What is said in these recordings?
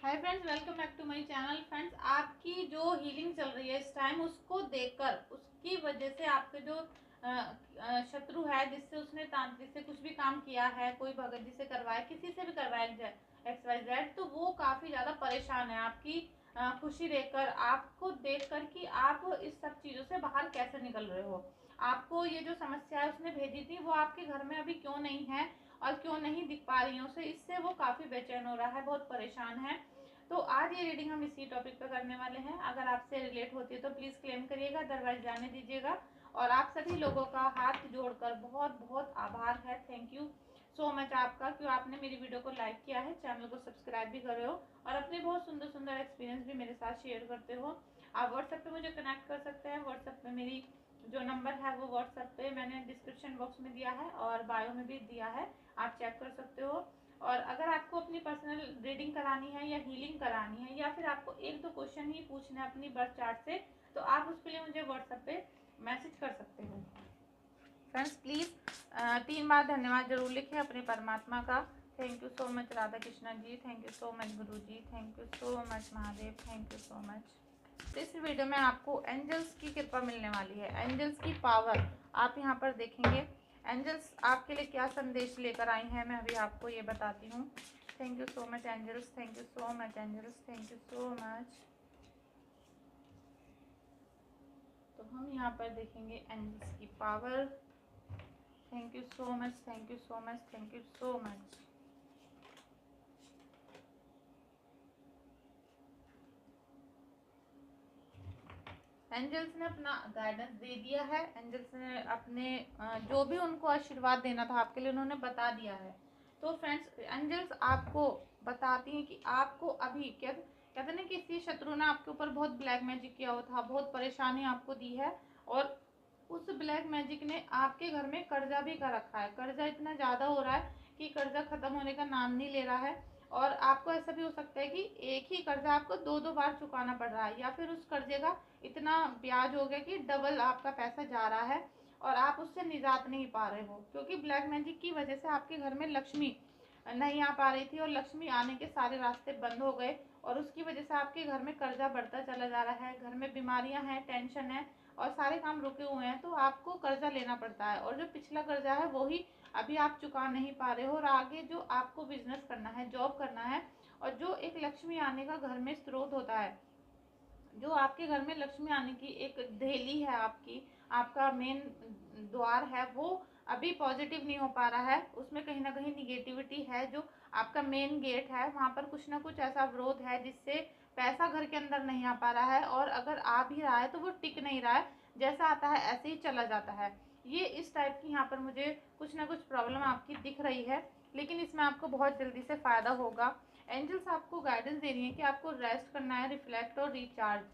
Hi friends, welcome back to my channel. Friends, आपकी जो healing चल रही है इस टाइम, उसको देखकर उसकी वजह से आपके जो शत्रु है, जिससे उसने तांत्रिक से कुछ भी काम किया है, कोई भगत जी से करवाया, किसी से भी करवाया एक्स वाई जेड, तो वो काफ़ी ज़्यादा परेशान है आपकी खुशी देखकर, आपको देखकर कि आप इस सब चीज़ों से बाहर कैसे निकल रहे हो। आपको ये जो समस्या है उसने भेजी थी, वो आपके घर में अभी क्यों नहीं है और क्यों नहीं दिख पा रही है उसे, इससे वो काफ़ी बेचैन हो रहा है, बहुत परेशान है। तो आज ये रीडिंग हम इसी टॉपिक पर करने वाले हैं। अगर आपसे रिलेट होती है तो प्लीज़ क्लेम करिएगा, अदरवाइज जाने दीजिएगा। और आप सभी लोगों का हाथ जोड़कर बहुत बहुत आभार है। थैंक यू सो मच आपका, क्यों आपने मेरी वीडियो को लाइक किया है, चैनल को सब्सक्राइब भी कर रहे हो और अपने बहुत सुंदर सुंदर एक्सपीरियंस भी मेरे साथ शेयर करते हो। आप व्हाट्सएप पे मुझे कनेक्ट कर सकते हैं। व्हाट्सएप पे मेरी जो नंबर है वो व्हाट्सएप पे मैंने डिस्क्रिप्शन बॉक्स में दिया है और बायो में भी दिया है, आप चेक कर सकते हो। और अगर आपको अपनी पर्सनल रीडिंग करानी है या हीलिंग करानी है, या फिर आपको एक दो क्वेश्चन ही पूछना है अपनी बर्थ चार्ट से, तो आप उसके लिए मुझे व्हाट्सएप पे मैसेज कर सकते हो। फ्रेंड्स, प्लीज़ 3 बार धन्यवाद जरूर लिखें अपने परमात्मा का। Thank you so much Radha Krishna ji, thank you so much Guru ji, thank you so much Mahadev, thank you so much. तो इस वीडियो में आपको एंजल्स की कृपा मिलने वाली है, एंजल्स की पावर आप यहाँ पर देखेंगे। एंजल्स आपके लिए क्या संदेश लेकर आई हैं, मैं अभी आपको ये बताती हूँ। Thank you so much angels, thank you so much angels, thank you so much. तो हम यहाँ पर देखेंगे एंजल्स की power. Thank you so much, thank you so much, thank you so much. Angels ने अपना गाइडेंस दे दिया है। एंजल्स ने अपने जो भी उनको आशीर्वाद देना था आपके लिए, उन्होंने बता दिया है। तो फ्रेंड्स, एंजल्स आपको बताती हैं कि आपको अभी कहते ना, किसी शत्रु ने आपके ऊपर बहुत ब्लैक मैजिक किया हुआ था, बहुत परेशानी आपको दी है, और उस ब्लैक मैजिक ने आपके घर में कर्जा भी कर रखा है। कर्जा इतना ज़्यादा हो रहा है कि कर्जा खत्म होने का नाम नहीं ले रहा है। और आपको ऐसा भी हो सकता है कि एक ही कर्जा आपको दो दो बार चुकाना पड़ रहा है, या फिर उस कर्जे का इतना ब्याज हो गया कि डबल आपका पैसा जा रहा है और आप उससे निजात नहीं पा रहे हो, क्योंकि ब्लैक मैजिक की वजह से आपके घर में लक्ष्मी नहीं आ पा रही थी और लक्ष्मी आने के सारे रास्ते बंद हो गए, और उसकी वजह से आपके घर में कर्जा बढ़ता चला जा रहा है, घर में बीमारियां हैं, टेंशन है और सारे काम रुके हुए हैं, तो आपको कर्जा लेना पड़ता है। और जो पिछला कर्जा है वो ही अभी आप चुका नहीं पा रहे हो, और आगे जो आपको बिजनेस करना है, जॉब करना है, और जो एक लक्ष्मी आने का घर में स्रोत होता है, जो आपके घर में लक्ष्मी आने की एक दहली है, आपका मेन द्वार है, वो अभी पॉजिटिव नहीं हो पा रहा है, उसमें कहीं ना कहीं निगेटिविटी है। जो आपका मेन गेट है वहाँ पर कुछ ना कुछ ऐसा विरोध है जिससे पैसा घर के अंदर नहीं आ पा रहा है, और अगर आ भी रहा है तो वो टिक नहीं रहा है, जैसा आता है ऐसे ही चला जाता है। ये इस टाइप की यहाँ पर मुझे कुछ ना कुछ प्रॉब्लम आपकी दिख रही है, लेकिन इसमें आपको बहुत जल्दी से फ़ायदा होगा। एंजल्स आपको गाइडेंस दे रही है कि आपको रेस्ट करना है, रिफ्लेक्ट और रिचार्ज।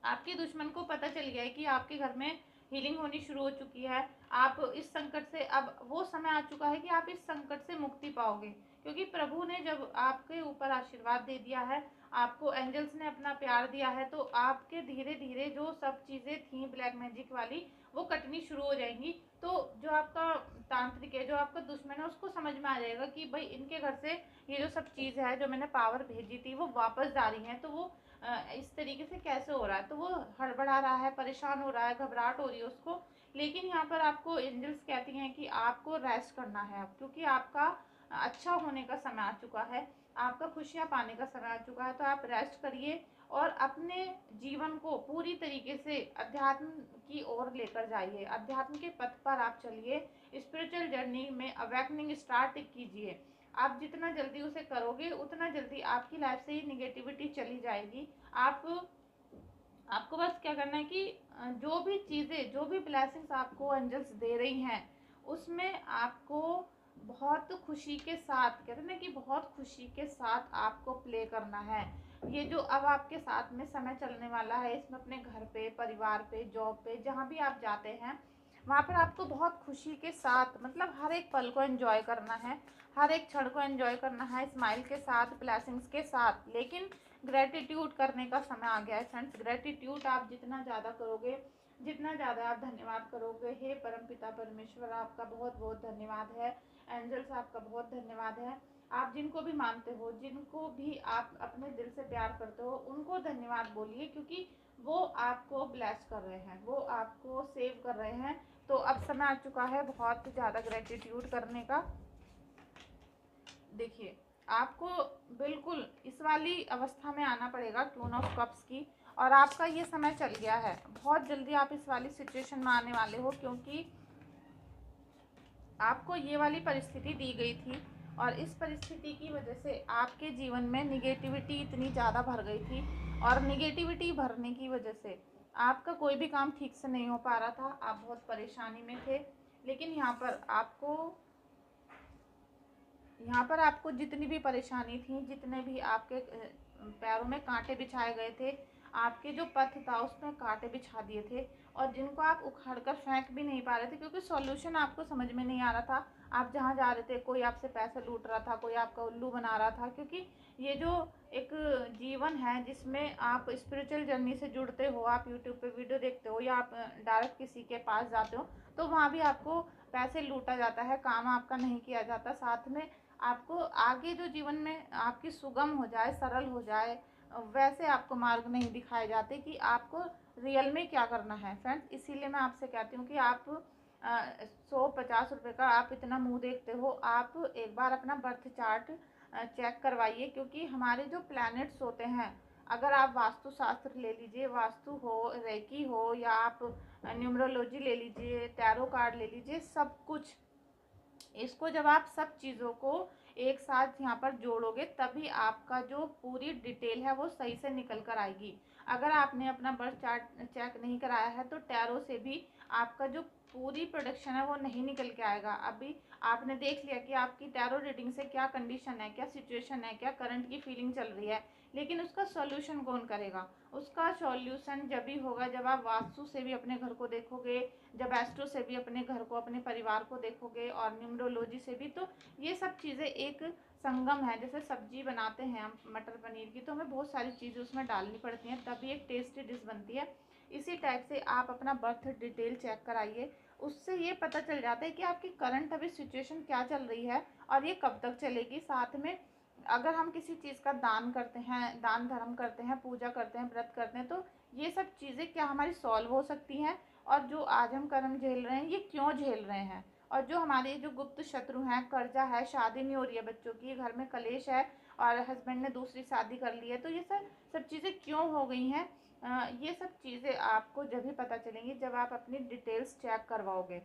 आपके दुश्मन को पता चल गया है कि आपके घर में हीलिंग होनी शुरू हो चुकी है। आप इस संकट से, अब वो समय आ चुका है कि आप इस संकट से मुक्ति पाओगे, क्योंकि प्रभु ने जब आपके ऊपर आशीर्वाद दे दिया है, आपको एंजल्स ने अपना प्यार दिया है, तो आपके धीरे धीरे जो सब चीज़ें थी ब्लैक मैजिक वाली, वो कटनी शुरू हो जाएंगी। तो जो आपका तांत्रिक है, जो आपका दुश्मन है, उसको समझ में आ जाएगा कि भाई इनके घर से ये जो सब चीज़ है, जो मैंने पावर भेजी थी, वो वापस जा रही है, तो वो इस तरीके से कैसे हो रहा है, तो वो हड़बड़ा रहा है, परेशान हो रहा है, घबराहट हो रही है उसको। लेकिन यहाँ पर आपको एंजल्स कहती हैं कि आपको रेस्ट करना है अब, क्योंकि आपका अच्छा होने का समय आ चुका है, आपका खुशियाँ पाने का समय आ चुका है। तो आप रेस्ट करिए और अपने जीवन को पूरी तरीके से अध्यात्म की ओर लेकर जाइए, अध्यात्म के पथ पर आप चलिए, स्पिरिचुअल जर्नी में अवेकनिंग स्टार्ट कीजिए। आप जितना जल्दी उसे करोगे, उतना जल्दी आपकी लाइफ से ही निगेटिविटी चली जाएगी। आपको बस क्या करना है कि जो भी चीज़ें, जो भी ब्लेसिंग्स आपको एंजल्स दे रही हैं, उसमें आपको बहुत खुशी के साथ, कहते हैं ना कि बहुत खुशी के साथ आपको प्ले करना है। ये जो अब आपके साथ में समय चलने वाला है, इसमें अपने घर पे, परिवार पे, जॉब पे, जहाँ भी आप जाते हैं, वहाँ पर आपको बहुत खुशी के साथ, मतलब हर एक पल को एंजॉय करना है, हर एक क्षण को एंजॉय करना है, स्माइल के साथ, ब्लेसिंग्स के साथ। लेकिन ग्रेटिट्यूड करने का समय आ गया है फ्रेंड्स। ग्रेटिट्यूड आप जितना ज़्यादा करोगे, जितना ज़्यादा आप धन्यवाद करोगे, हे परमपिता परमेश्वर आपका बहुत बहुत धन्यवाद है, एंजल्स आपका बहुत धन्यवाद है। आप जिनको भी मानते हो, जिनको भी आप अपने दिल से प्यार करते हो, उनको धन्यवाद बोलिए, क्योंकि वो आपको ब्लेस कर रहे हैं, वो आपको सेव कर रहे हैं। तो अब समय आ चुका है बहुत ज़्यादा ग्रेटिट्यूड करने का। देखिए, आपको बिल्कुल इस वाली अवस्था में आना पड़ेगा क्वीन ऑफ कप्स की, और आपका ये समय चल गया है। बहुत जल्दी आप इस वाली सिचुएशन में आने वाले हो, क्योंकि आपको ये वाली परिस्थिति दी गई थी, और इस परिस्थिति की वजह से आपके जीवन में निगेटिविटी इतनी ज़्यादा भर गई थी, और निगेटिविटी भरने की वजह से आपका कोई भी काम ठीक से नहीं हो पा रहा था, आप बहुत परेशानी में थे। लेकिन यहाँ पर आपको जितनी भी परेशानी थी, जितने भी आपके पैरों में कांटे बिछाए गए थे, आपके जो पथ था उसमें कांटे बिछा दिए थे, और जिनको आप उखाड़ कर फेंक भी नहीं पा रहे थे, क्योंकि सॉल्यूशन आपको समझ में नहीं आ रहा था। आप जहाँ जा रहे थे, कोई आपसे पैसे लूट रहा था, कोई आपका उल्लू बना रहा था, क्योंकि ये जो एक जीवन है जिसमें आप स्पिरिचुअल जर्नी से जुड़ते हो, आप यूट्यूब पे वीडियो देखते हो, या आप डायरेक्ट किसी के पास जाते हो, तो वहाँ भी आपको पैसे लूटा जाता है, काम आपका नहीं किया जाता। साथ में आपको आगे जो जीवन में आपकी सुगम हो जाए, सरल हो जाए, वैसे आपको मार्ग नहीं दिखाए जाते कि आपको रियल में क्या करना है। फ्रेंड्स, इसीलिए मैं आपसे कहती हूँ कि आप 150 रुपये का आप इतना मुंह देखते हो, आप एक बार अपना बर्थ चार्ट चेक करवाइए, क्योंकि हमारे जो प्लैनेट्स होते हैं, अगर आप वास्तु शास्त्र ले लीजिए, वास्तु हो, रेकी हो, या आप न्यूमरोलॉजी ले लीजिए, टैरो कार्ड ले लीजिए, सब कुछ, इसको जब आप सब चीज़ों को एक साथ यहाँ पर जोड़ोगे, तभी आपका जो पूरी डिटेल है वो सही से निकल कर आएगी। अगर आपने अपना बर्थ चार्ट चेक नहीं कराया है, तो टैरो से भी आपका जो पूरी प्रोडक्शन है वो नहीं निकल के आएगा। अभी आपने देख लिया कि आपकी टैरो रीडिंग से क्या कंडीशन है, क्या सिचुएशन है, क्या करंट की फीलिंग चल रही है, लेकिन उसका सॉल्यूशन कौन करेगा? उसका सॉल्यूशन जब भी होगा जब आप वास्तु से भी अपने घर को देखोगे, जब एस्ट्रो से भी अपने घर को, अपने परिवार को देखोगे, और न्यूमरोलॉजी से भी। तो ये सब चीज़ें एक संगम है। जैसे सब्जी बनाते हैं हम मटर पनीर की, तो हमें बहुत सारी चीज़ें उसमें डालनी पड़ती हैं, तभी एक टेस्टी डिश बनती है। इसी टाइप से आप अपना बर्थ डिटेल चेक कराइए, उससे ये पता चल जाता है कि आपकी करंट अभी सिचुएशन क्या चल रही है, और ये कब तक चलेगी। साथ में अगर हम किसी चीज़ का दान करते हैं, दान धर्म करते हैं, पूजा करते हैं, व्रत करते हैं, तो ये सब चीज़ें क्या हमारी सॉल्व हो सकती हैं, और जो आज हम कर्म झेल रहे हैं, ये क्यों झेल रहे हैं, और जो हमारे जो गुप्त शत्रु हैं, कर्जा है, शादी नहीं हो रही है बच्चों की, घर में कलेश है, और हस्बैंड ने दूसरी शादी कर ली है, तो ये सब चीज़ें क्यों हो गई हैं, ये सब चीज़ें आपको जब भी पता चलेंगी जब आप अपनी डिटेल्स चेक करवाओगे।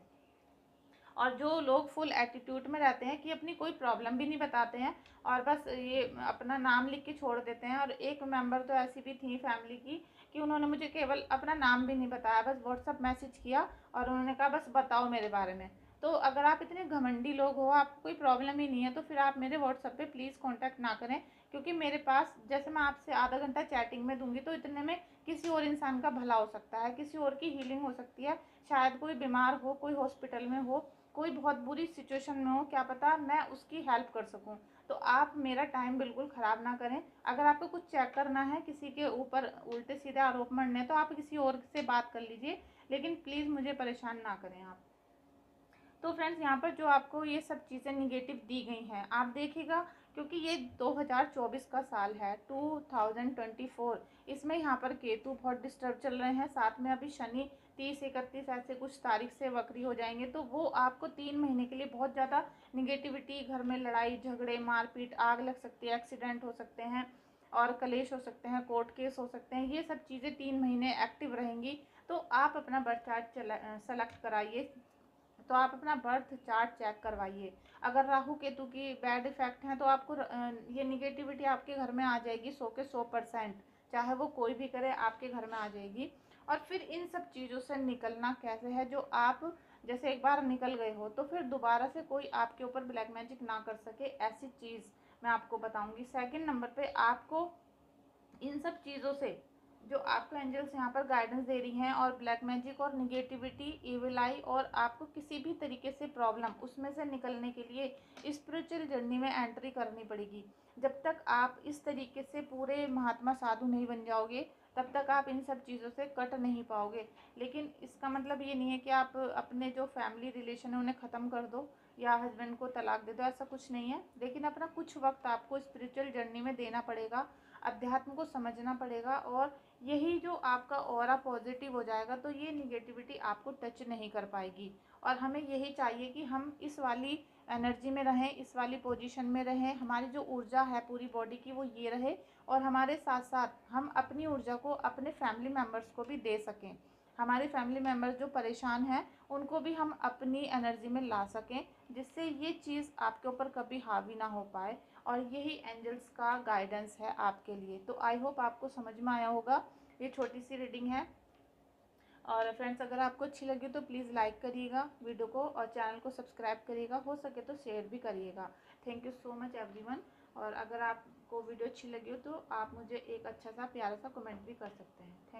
और जो लोग फुल एटीट्यूड में रहते हैं कि अपनी कोई प्रॉब्लम भी नहीं बताते हैं, और बस ये अपना नाम लिख के छोड़ देते हैं। और एक मेंबर तो ऐसी भी थी फैमिली की कि उन्होंने मुझे केवल अपना नाम भी नहीं बताया, बस व्हाट्सअप मैसेज किया, और उन्होंने कहा बस बताओ मेरे बारे में। तो अगर आप इतने घमंडी लोग हो, आपको कोई प्रॉब्लम ही नहीं है, तो फिर आप मेरे व्हाट्सअप पे प्लीज़ कांटेक्ट ना करें, क्योंकि मेरे पास जैसे मैं आपसे आधा घंटा चैटिंग में दूंगी, तो इतने में किसी और इंसान का भला हो सकता है, किसी और की हीलिंग हो सकती है, शायद कोई बीमार हो, कोई हॉस्पिटल में हो, कोई बहुत बुरी सिचुएशन में हो, क्या पता मैं उसकी हेल्प कर सकूं। तो आप मेरा टाइम बिल्कुल ख़राब ना करें। अगर आपको कुछ चेक करना है, किसी के ऊपर उल्टे सीधे आरोप मढ़ने, तो आप किसी और से बात कर लीजिए, लेकिन प्लीज़ मुझे परेशान ना करें आप। तो फ्रेंड्स, यहाँ पर जो आपको ये सब चीज़ें निगेटिव दी गई हैं, आप देखिएगा, क्योंकि ये 2024 का साल है, 2024, इसमें यहाँ पर केतु बहुत डिस्टर्ब चल रहे हैं, साथ में अभी शनि 30-31 ऐसे कुछ तारीख से वक्री हो जाएंगे, तो वो आपको 3 महीने के लिए बहुत ज़्यादा निगेटिविटी, घर में लड़ाई झगड़े, मारपीट, आग लग सकती है, एक्सीडेंट हो सकते हैं, और कलेश हो सकते हैं, कोर्ट केस हो सकते हैं, ये सब चीज़ें 3 महीने एक्टिव रहेंगी। तो आप अपना बर्थ चार्ट सेलेक्ट कराइए, तो आप अपना बर्थ चार्ट चेक करवाइए। अगर राहु केतु की बैड इफेक्ट हैं, तो आपको ये निगेटिविटी आपके घर में आ जाएगी 100 के 100%, चाहे वो कोई भी करे, आपके घर में आ जाएगी। और फिर इन सब चीज़ों से निकलना कैसे है, जो आप जैसे एक बार निकल गए हो, तो फिर दोबारा से कोई आपके ऊपर ब्लैक मैजिक ना कर सके, ऐसी चीज़ मैं आपको बताऊंगी। सेकंड नंबर पे आपको इन सब चीज़ों से जो आपको एंजल्स यहाँ पर गाइडेंस दे रही हैं, और ब्लैक मैजिक और निगेटिविटी, इविल आई, और आपको किसी भी तरीके से प्रॉब्लम, उसमें से निकलने के लिए स्पिरिचुअल जर्नी में एंट्री करनी पड़ेगी। जब तक आप इस तरीके से पूरे महात्मा साधु नहीं बन जाओगे, तब तक आप इन सब चीज़ों से कट नहीं पाओगे। लेकिन इसका मतलब ये नहीं है कि आप अपने जो फैमिली रिलेशन है उन्हें ख़त्म कर दो, या हस्बैंड को तलाक दे दो, ऐसा कुछ नहीं है। लेकिन अपना कुछ वक्त आपको स्पिरिचुअल जर्नी में देना पड़ेगा, अध्यात्म को समझना पड़ेगा, और यही जो आपका ऑरा पॉजिटिव हो जाएगा तो ये निगेटिविटी आपको टच नहीं कर पाएगी। और हमें यही चाहिए कि हम इस वाली एनर्जी में रहें, इस वाली पोजीशन में रहें, हमारी जो ऊर्जा है पूरी बॉडी की वो ये रहे, और हमारे साथ साथ हम अपनी ऊर्जा को अपने फैमिली मेम्बर्स को भी दे सकें। हमारे फैमिली मेम्बर्स जो परेशान हैं उनको भी हम अपनी एनर्जी में ला सकें, जिससे ये चीज़ आपके ऊपर कभी हावी ना हो पाए। और यही एंजल्स का गाइडेंस है आपके लिए। तो आई होप आपको समझ में आया होगा। ये छोटी सी रीडिंग है। और फ्रेंड्स, अगर आपको अच्छी लगी तो प्लीज़ लाइक करिएगा वीडियो को, और चैनल को सब्सक्राइब करिएगा, हो सके तो शेयर भी करिएगा। Thank you so much everyone. और अगर आपको वीडियो अच्छी लगी हो तो आप मुझे एक अच्छा सा प्यारा सा कमेंट भी कर सकते हैं। Thank you.